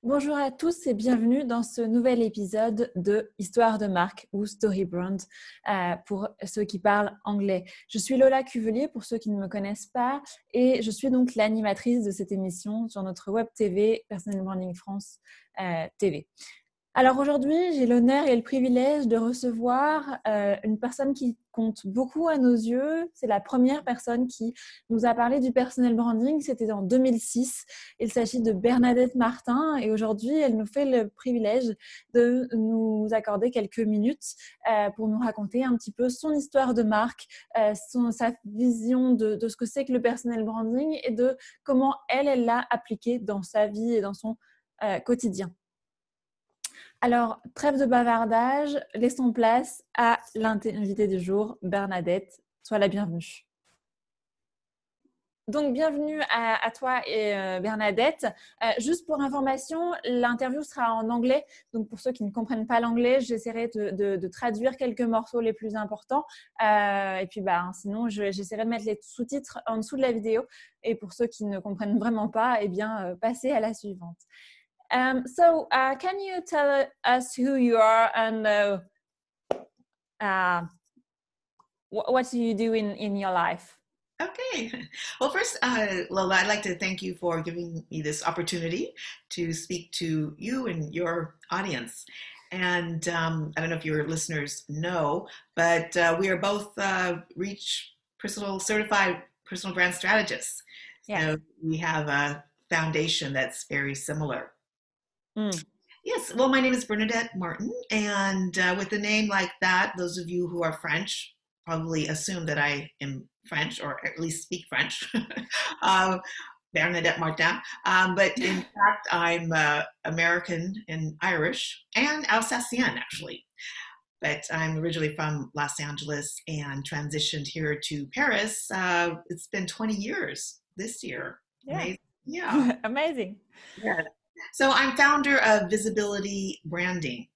Bonjour à tous et bienvenue dans ce nouvel épisode de Histoire de marque ou Story Brand pour ceux qui parlent anglais. Je suis Lola Cuvelier pour ceux qui ne me connaissent pas et je suis donc l'animatrice de cette émission sur notre web TV Personal Branding France TV. Alors aujourd'hui, j'ai l'honneur et le privilège de recevoir une personne qui compte beaucoup à nos yeux. C'est la première personne qui nous a parlé du personal branding. C'était en 2006. Il s'agit de Bernadette Martin et aujourd'hui, elle nous fait le privilège de nous accorder quelques minutes pour nous raconter un petit peu son histoire de marque, sa vision de ce que c'est que le personal branding et de comment elle l'a appliqué dans sa vie et dans son quotidien. Alors, trêve de bavardage, laissons place à l'invité du jour, Bernadette. Sois la bienvenue. Donc, bienvenue à toi et Bernadette. Juste pour information, l'interview sera en anglais. Donc, pour ceux qui ne comprennent pas l'anglais, j'essaierai de traduire quelques morceaux les plus importants. Et puis, sinon, j'essaierai de mettre les sous-titres en dessous de la vidéo. Et pour ceux qui ne comprennent vraiment pas, eh bien, passez à la suivante. Can you tell us who you are and what do you do in your life? Okay. Well, first, Lola, I'd like to thank you for giving me this opportunity to speak to you and your audience. And I don't know if your listeners know, but we are both certified personal brand strategists. Yeah. So we have a foundation that's very similar. Mm. Yes, well, my name is Bernadette Martin, and with a name like that, those of you who are French probably assume that I am French, or at least speak French, Bernadette Martin, but in fact, I'm American and Irish, and Alsatian, actually. But I'm originally from Los Angeles and transitioned here to Paris. It's been 20 years this year. Yeah. Amazing. Yeah. Amazing. Yeah. So I'm founder of Visibility Branding,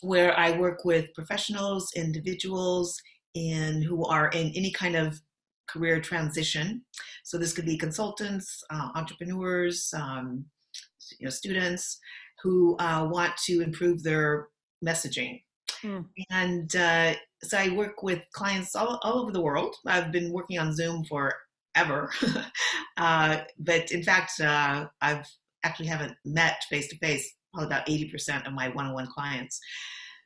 where I work with professionals, individuals who are in any kind of career transition. So this could be consultants, entrepreneurs, students who want to improve their messaging. Mm. And so I work with clients all over the world. I've been working on Zoom forever, but in fact, I've actually haven't met face-to-face probably about 80% of my one-on-one clients.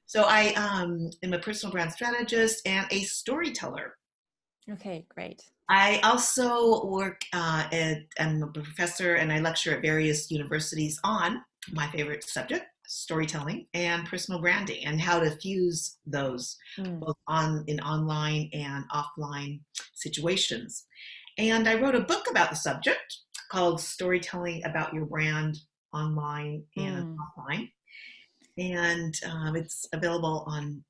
So I am a personal brand strategist and a storyteller. Okay, great. I also I'm a professor and I lecture at various universities on my favorite subject, storytelling and personal branding, and how to fuse those both in online and offline situations. And I wrote a book about the subject called Storytelling About Your Brand Online and Offline. And it's available on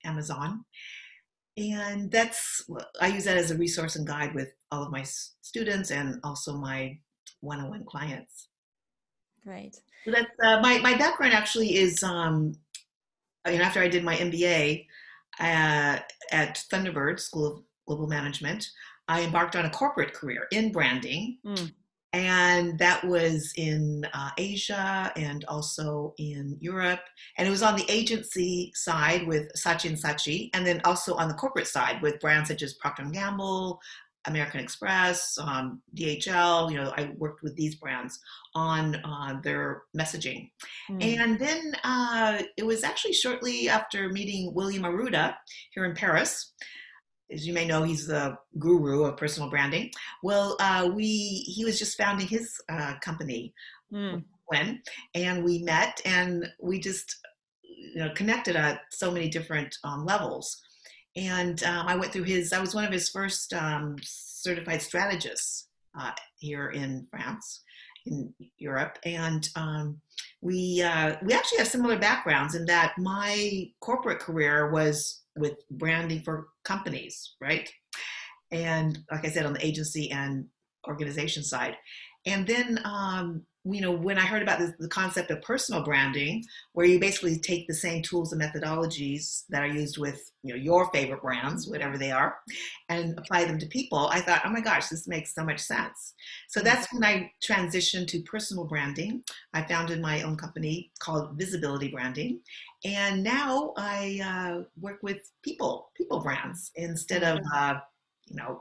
Amazon. And I use that as a resource and guide with all of my students and also my one-on-one clients. Great. So that's my background actually is, after I did my MBA at Thunderbird School of Global Management, I embarked on a corporate career in branding. And that was in Asia and also in Europe. And it was on the agency side with Saatchi & Saatchi, and then also on the corporate side with brands such as Procter & Gamble, American Express, DHL. I worked with these brands on their messaging. And then it was actually shortly after meeting William Arruda here in Paris. As you may know, he's the guru of personal branding. Well, he was just founding his company and we met and we just connected at so many different levels. And I was one of his first certified strategists here in France, in Europe. And we actually have similar backgrounds in that my corporate career was with branding for companies, right? And like I said, on the agency and organization side. And then, when I heard about the concept of personal branding, where you basically take the same tools and methodologies that are used with, your favorite brands, whatever they are, and apply them to people, I thought, oh my gosh, this makes so much sense. So that's when I transitioned to personal branding. I founded my own company called Visibility Branding. And now I work with people brands instead of,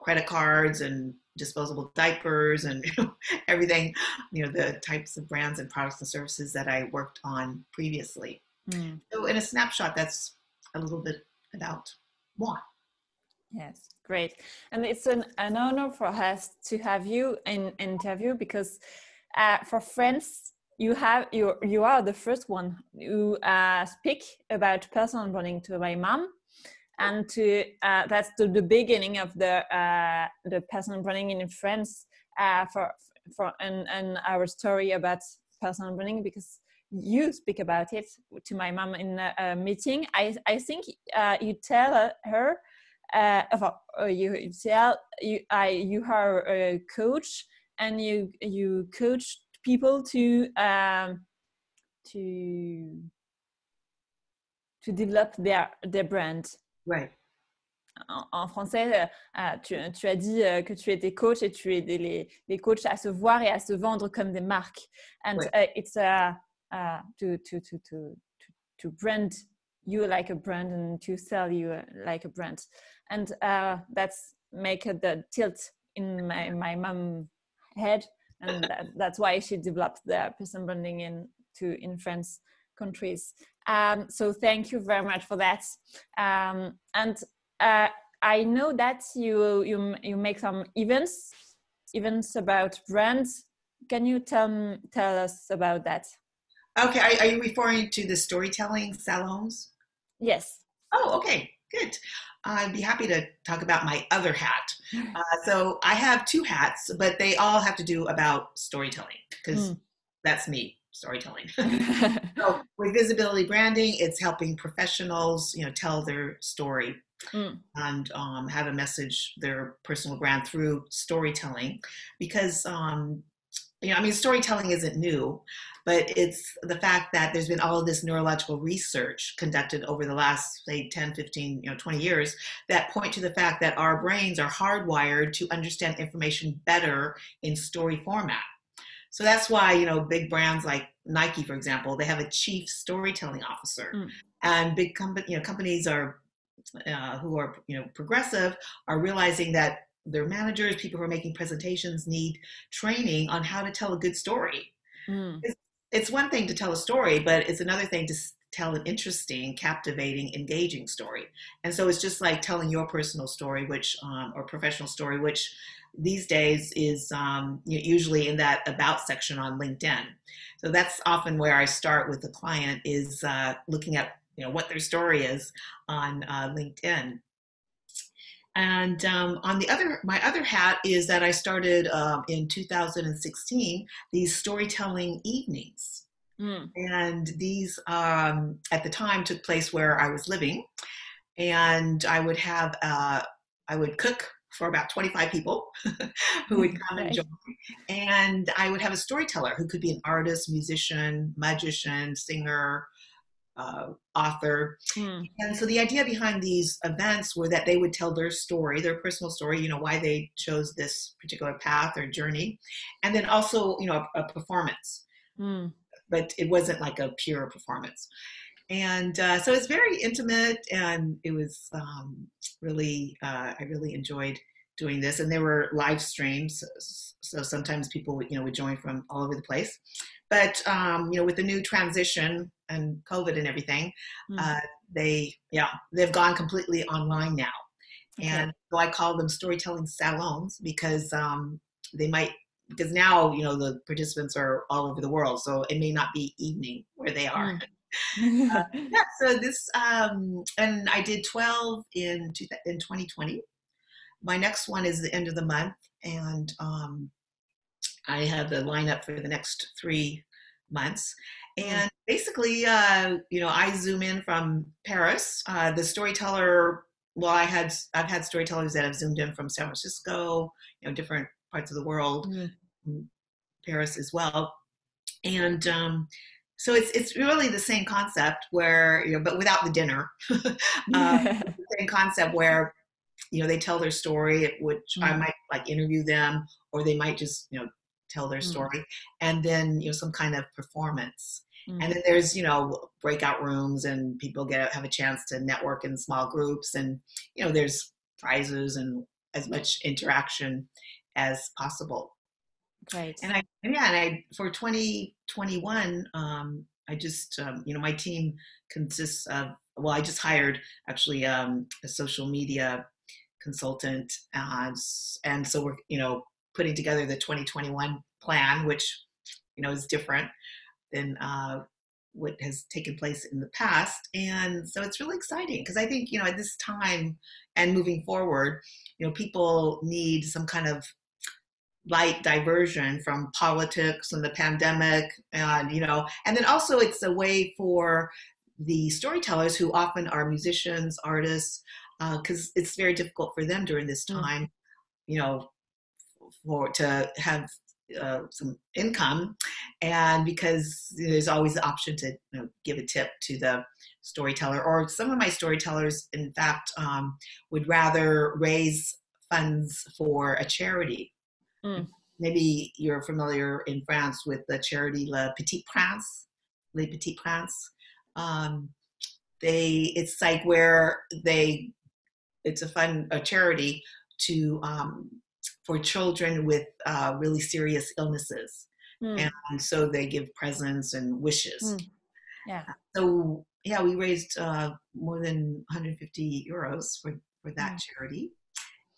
credit cards and disposable diapers and everything, the types of brands and products and services that I worked on previously. So in a snapshot, that's a little bit about moi. Yes, great. And it's an honor for us to have you in interview because for France, you are the first one who speak about personal branding to my mom. And that's the beginning of the personal branding in France and our story about personal branding, because you speak about it to my mom in a meeting. I think you tell her you are a coach and you coach people to develop their brand. Right. En français, tu as dit que tu étais coach et tu aidais les coachs à se voir et à se vendre comme des marques. And right. It's to brand you like a brand and to sell you like a brand. And that's make the tilt in my mom head. And that's why she developed the personal branding in France countries. So thank you very much for that. And I know that you make some events about brands. Can you tell us about that? Okay, are you referring to the storytelling salons? Yes. Oh, okay, good. I'd be happy to talk about my other hat. So I have two hats, but they all have to do about storytelling because that's me. Storytelling. So with visibility branding, it's helping professionals, tell their story and have a message, their personal brand through storytelling. Because storytelling isn't new, but it's the fact that there's been all of this neurological research conducted over the last, say, 10, 15, 20 years that point to the fact that our brains are hardwired to understand information better in story format. So that's why, big brands like Nike, for example, they have a chief storytelling officer, and big companies are who are progressive are realizing that their managers, people who are making presentations, need training on how to tell a good story. It's one thing to tell a story, but it's another thing to tell an interesting, captivating, engaging story. And so it's just like telling your personal story, which or professional story, which these days is usually in that about section on LinkedIn. So that's often where I start with the client is looking at what their story is on LinkedIn. And my other hat is that I started in 2016 these storytelling evenings. And these at the time took place where I was living, and I would cook for about 25 people who would come and join. And I would have a storyteller who could be an artist, musician, magician, singer, author. And so the idea behind these events were that they would tell their story, their personal story, why they chose this particular path or journey. And then also, a performance. But it wasn't like a pure performance. And so it's very intimate, and it was really, I really enjoyed doing this. And there were live streams, so sometimes people would join from all over the place. But with the new transition and COVID and everything, they've gone completely online now. Okay. And so I call them storytelling salons because because now the participants are all over the world, so it may not be evening where they are. So this and I did 12 in 2020. My next one is the end of the month, and I have the lineup for the next 3 months. And basically, I zoom in from Paris. The storyteller, well, I've had storytellers that have zoomed in from San Francisco, different parts of the world, Paris as well. And so it's really the same concept where, but without the dinner. The same concept where, they tell their story, which I might like interview them, or they might just, tell their story, and then, some kind of performance. And then there's, breakout rooms, and people have a chance to network in small groups, and, there's prizes and as much interaction as possible. Great. And I for 2021, I just, my team consists of, well, I just hired actually a social media consultant. And so we're, putting together the 2021 plan, which, is different than what has taken place in the past. And so it's really exciting because I think, at this time and moving forward, people need some kind of light diversion from politics and the pandemic, and and then also it's a way for the storytellers, who often are musicians, artists, because it's very difficult for them during this time, to have some income, and because there's always the option to give a tip to the storyteller. Or some of my storytellers, in fact, would rather raise funds for a charity. Maybe you're familiar in France with the charity Les Petits Princes. It's like where it's a charity to for children with really serious illnesses, and so they give presents and wishes. So we raised more than 150 euros for that charity.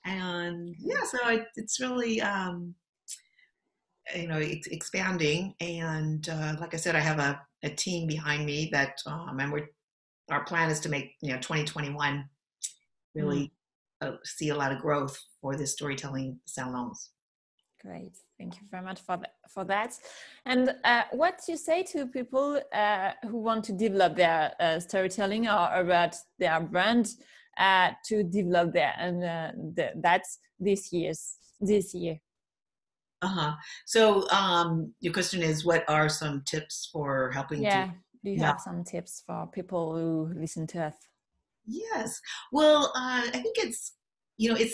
And so it's really it's expanding, and like I said, I have a team behind me that and our plan is to make 2021 really see a lot of growth for the storytelling salons. Great, thank you very much for that. And what do you say to people who want to develop their storytelling or about their brand to develop their, and that's this year? So your question is, what are some tips for helping to... Do you have some tips for people who listen to us? Yes. Well, I think it's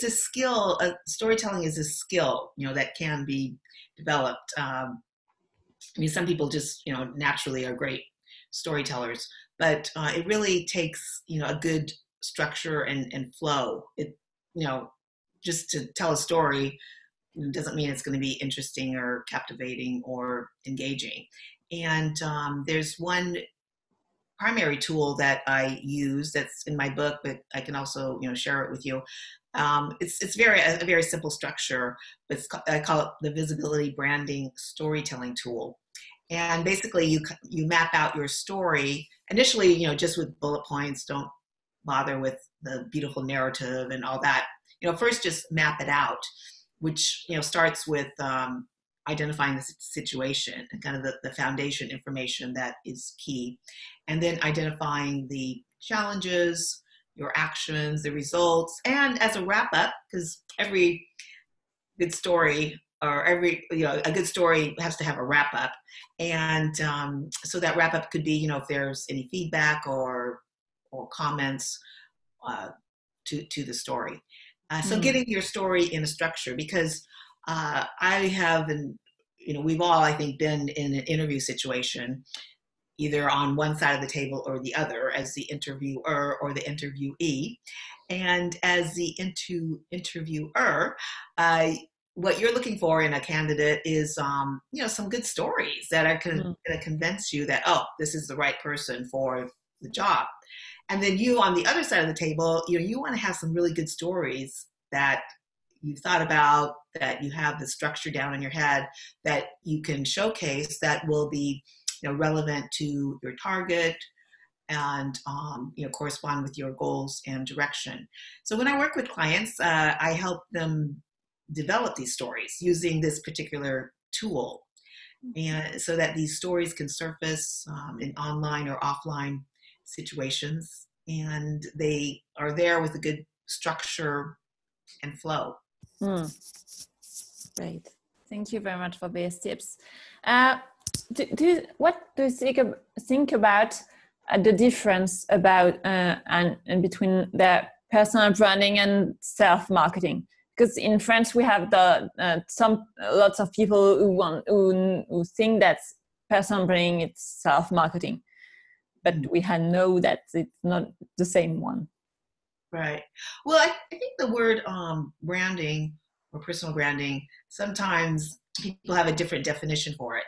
a skill. Storytelling is a skill, that can be developed. Some people just, naturally are great storytellers, but it really takes, a good structure and flow. It, just to tell a story doesn't mean it's going to be interesting or captivating or engaging. And there's one primary tool that I use that's in my book, but I can also share it with you. It's a very simple structure, but I call it the Visibility Branding Storytelling Tool. And basically, you map out your story initially, just with bullet points. Don't bother with the beautiful narrative and all that. First just map it out, which starts with identifying the situation and kind of the foundation information that is key, and then identifying the challenges, your actions, the results, and as a wrap up, because every good story or a good story has to have a wrap up, and so that wrap up could be if there's any feedback or comments to the story. So getting your story in a structure, because I have, and we've all, I think, been in an interview situation, either on one side of the table or the other, as the interviewer or the interviewee. And as the interviewer, what you're looking for in a candidate is, some good stories that are going to convince you that, oh, this is the right person for the job. And then you, on the other side of the table, you want to have some really good stories that you've thought about, that you have the structure down in your head, that you can showcase, that will be relevant to your target and correspond with your goals and direction. So when I work with clients, I help them develop these stories using this particular tool, and so that these stories can surface in online or offline situations, and they are there with a good structure and flow. Great. Thank you very much for these tips. What do you think about the difference about and between the personal branding and self-marketing? Because in France we have lots of people who think that personal branding is self-marketing, but we know that it's not the same one. Right. Well, I think the word branding or personal branding, sometimes people have a different definition for it.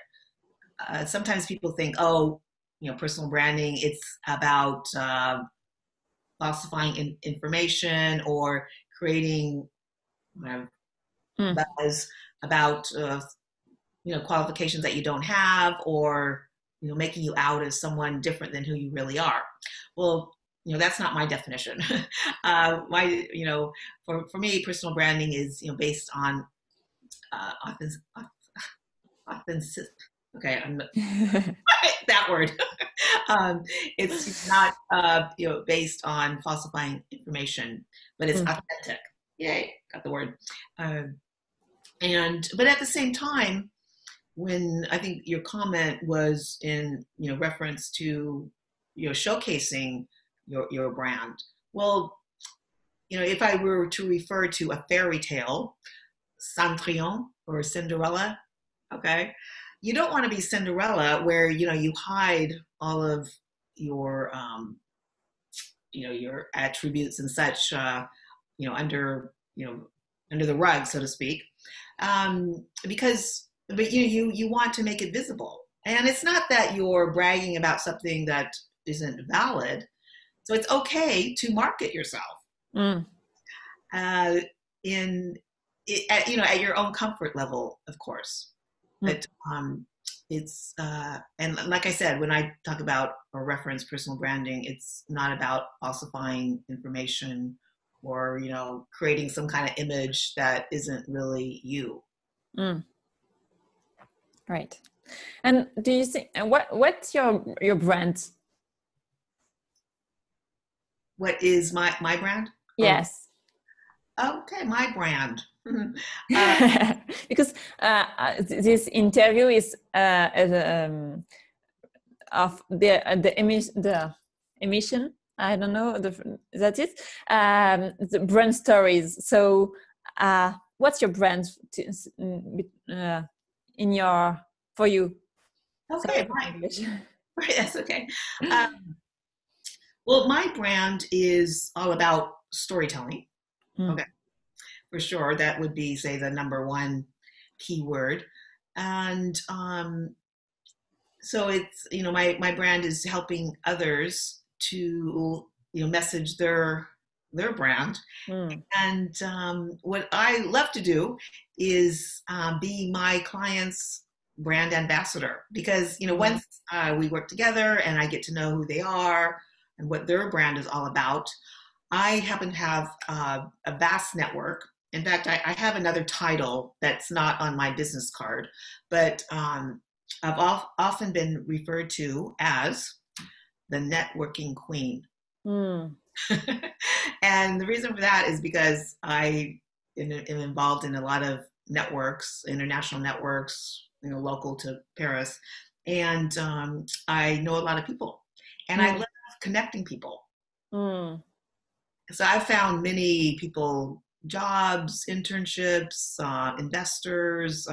Sometimes people think, oh, personal branding, it's about falsifying information or creating buzz about qualifications that you don't have, or making you out as someone different than who you really are. Well, that's not my definition. For me, personal branding is based on authenticity. Okay, that word. It's not based on falsifying information, but it's authentic. Yay, got the word. But at the same time, when I think your comment was in reference to showcasing your brand. Well, if I were to refer to a fairy tale, Cendrillon or Cinderella, okay, you don't want to be Cinderella where you hide all of your your attributes and such under the rug, so to speak, but you want to make it visible. And it's not that you're bragging about something that isn't valid. So it's okay to market yourself at your own comfort level, of course. But it's and like I said, when I talk about or reference personal branding, it's not about falsifying information or creating some kind of image that isn't really you. Right. And do you think what's your brand? What is my brand? Yes. Okay, my brand. Because this interview is of the emission. I don't know that is the brand stories. So, what's your brand for you? Okay, right. That's okay. Well, my brand is all about storytelling. Okay, for sure. That would be, say, the number one keyword. And so it's, my brand is helping others to, message their brand. And what I love to do is be my client's brand ambassador, because, once we work together and I get to know who they are and what their brand is all about, I happen to have a vast network. In fact, I have another title that's not on my business card, but I've often been referred to as the networking queen. And the reason for that is because I am involved in a lot of networks, international networks, local to Paris. And I know a lot of people, and I love connecting people. So I've found many people jobs, internships, investors,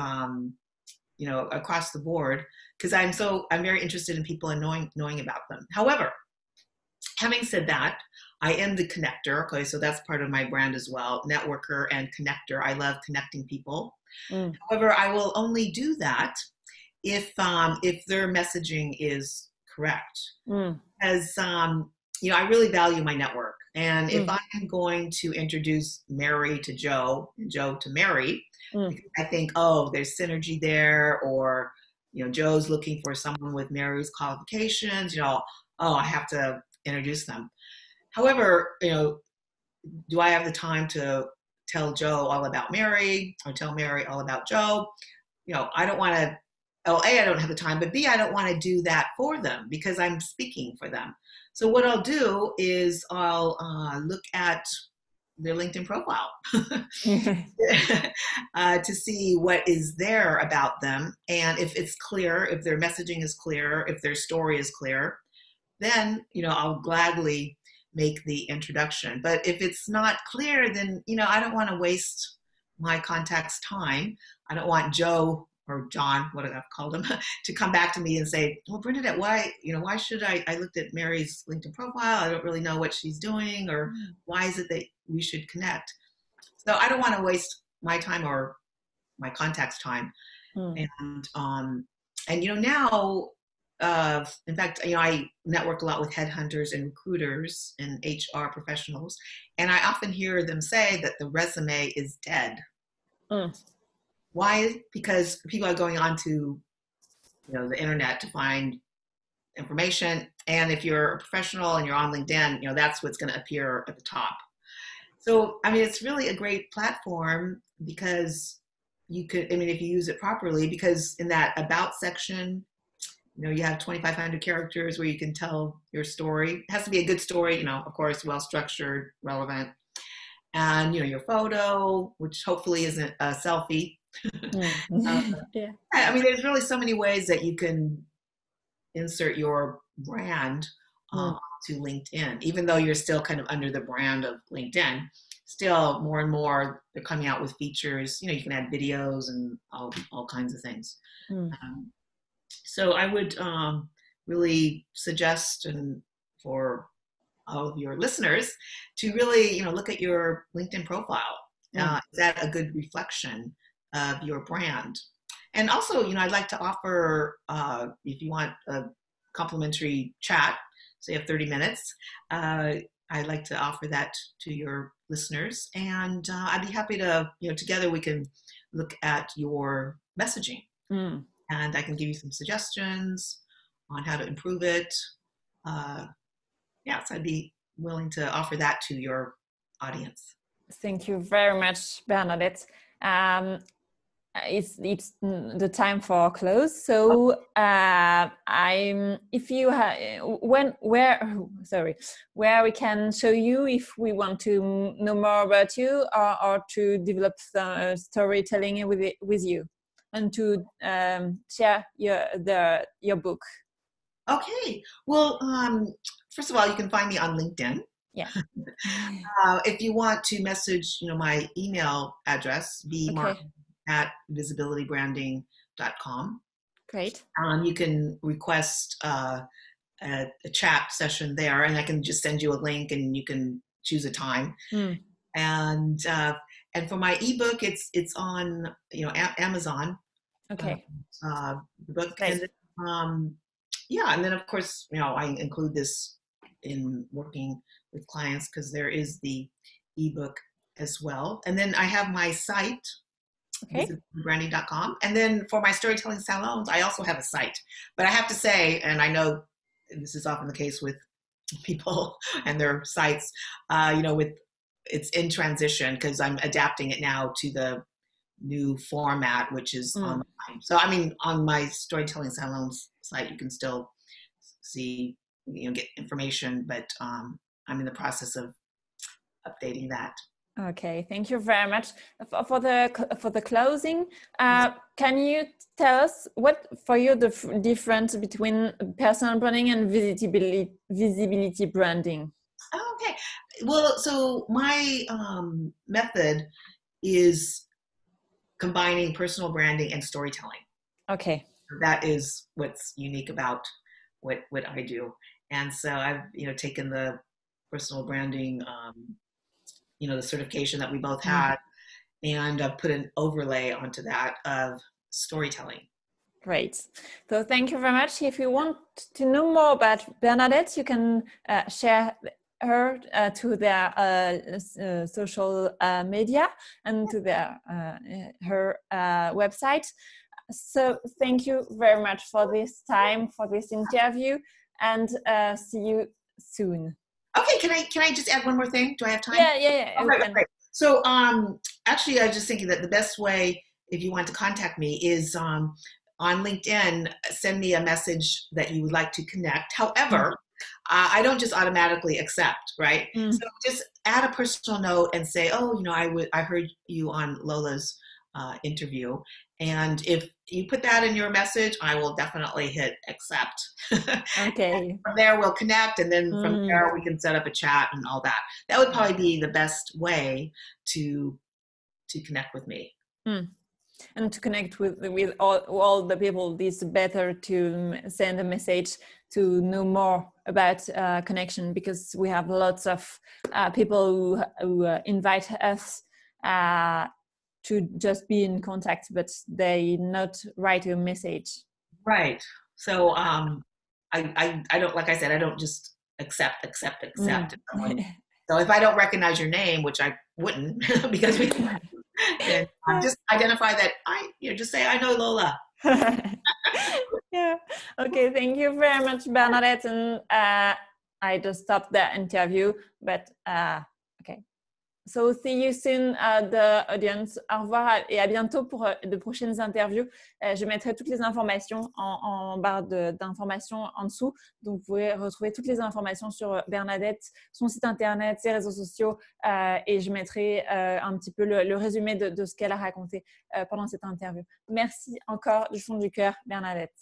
across the board, because I'm very interested in people and knowing about them. However, having said that, I am the connector. Okay, so that's part of my brand as well, networker and connector. I love connecting people. However, I will only do that if their messaging is correct, because I really value my network. And if I'm going to introduce Mary to Joe and Joe to Mary, I think, oh, there's synergy there, or Joe's looking for someone with Mary's qualifications, I have to introduce them. However, do I have the time to tell Joe all about Mary or tell Mary all about Joe? I don't want to, A, I don't have the time, but B, I don't want to do that for them because I'm speaking for them. So what I'll do is I'll look at their LinkedIn profile to see what is there about them. And if it's clear, if their messaging is clear, if their story is clear, then, I'll gladly make the introduction. But if it's not clear, then, I don't want to waste my contact's time. I don't want Joe or John, what I've called him, to come back to me and say, well, Bernadette, why should I looked at Mary's LinkedIn profile. I don't really know what she's doing, or why is it that we should connect? So I don't want to waste my time or my contact's time. And now, in fact, I network a lot with headhunters and recruiters and HR professionals, and I often hear them say that the resume is dead. Why? Because people are going onto, the internet to find information, and if you're a professional and you're on LinkedIn, that's what's going to appear at the top. So, it's really a great platform because you could, if you use it properly, because in that about section, you have 2,500 characters where you can tell your story. It has to be a good story, of course, well-structured, relevant. And, your photo, which hopefully isn't a selfie. Yeah. There's really so many ways that you can insert your brand to LinkedIn, even though you're still kind of under the brand of LinkedIn. Still, more and more, they're coming out with features. You can add videos and all kinds of things. So I would really suggest, and for all of your listeners, to really, look at your LinkedIn profile. Is that a good reflection of your brand? And also, I'd like to offer, if you want a complimentary chat, say of 30 minutes, I'd like to offer that to your listeners. And I'd be happy to, together we can look at your messaging. And I can give you some suggestions on how to improve it. So I'd be willing to offer that to your audience. Thank you very much, Bernadette. It's the time for close. So where we can show you if we want to know more about you, or to develop some storytelling with you, and to share your book. Okay. Well, first of all, you can find me on LinkedIn. Yeah. If you want to message, my email address, bmartin@VisibilityBranding.com. Great. You can request a chat session there, and I can just send you a link, and you can choose a time. And for my ebook, it's on Amazon. Okay. The book. Great. And then of course, I include this in working with clients because there is the ebook as well. And then I have my site, VisibilityBranding.com. And then for my storytelling salons, I also have a site. But I have to say, and I know this is often the case with people and their sites, it's in transition because I'm adapting it now to the new format, which is online. So on my storytelling salons site, you can still see, get information, but I'm in the process of updating that. Okay, thank you very much for the closing. Can you tell us what for you the difference between personal branding and visibility branding? Okay, well, so my method is combining personal branding and storytelling. Okay. That is what's unique about what I do. And so I've, taken the personal branding, the certification that we both had, and put an overlay onto that of storytelling. Great. So thank you very much. If you want to know more about Bernadette, you can share her to their social media and to her website. So thank you very much for this time, for this interview, and see you soon. Okay, can I just add one more thing? Do I have time? Yeah. Okay. So actually, I was just thinking that the best way, if you want to contact me, is on LinkedIn, send me a message that you would like to connect. However, I don't just automatically accept, right? So just add a personal note and say, oh, I heard you on Lola's interview. And if you put that in your message, I will definitely hit accept. Okay. From there, we'll connect. And then from there, we can set up a chat and all that. That would probably be the best way to connect with me. And to connect with all the people, it's better to send a message to know more about connection, because we have lots of people who invite us to just be in contact, but they not write a message. Right. So I don't, like I said, I don't just accept. So if I don't recognize your name, which I wouldn't, because we then just identify that just say, I know Lola. Yeah. Okay. Thank you very much, Bernadette. And I just stopped the interview, but okay. So see you soon, the audience. Au revoir et à bientôt pour de prochaines interviews. Je mettrai toutes les informations en barre d'informations en dessous. Donc, vous pouvez retrouver toutes les informations sur Bernadette, son site internet, ses réseaux sociaux, et je mettrai un petit peu le résumé de ce qu'elle a raconté pendant cette interview. Merci encore du fond du cœur, Bernadette.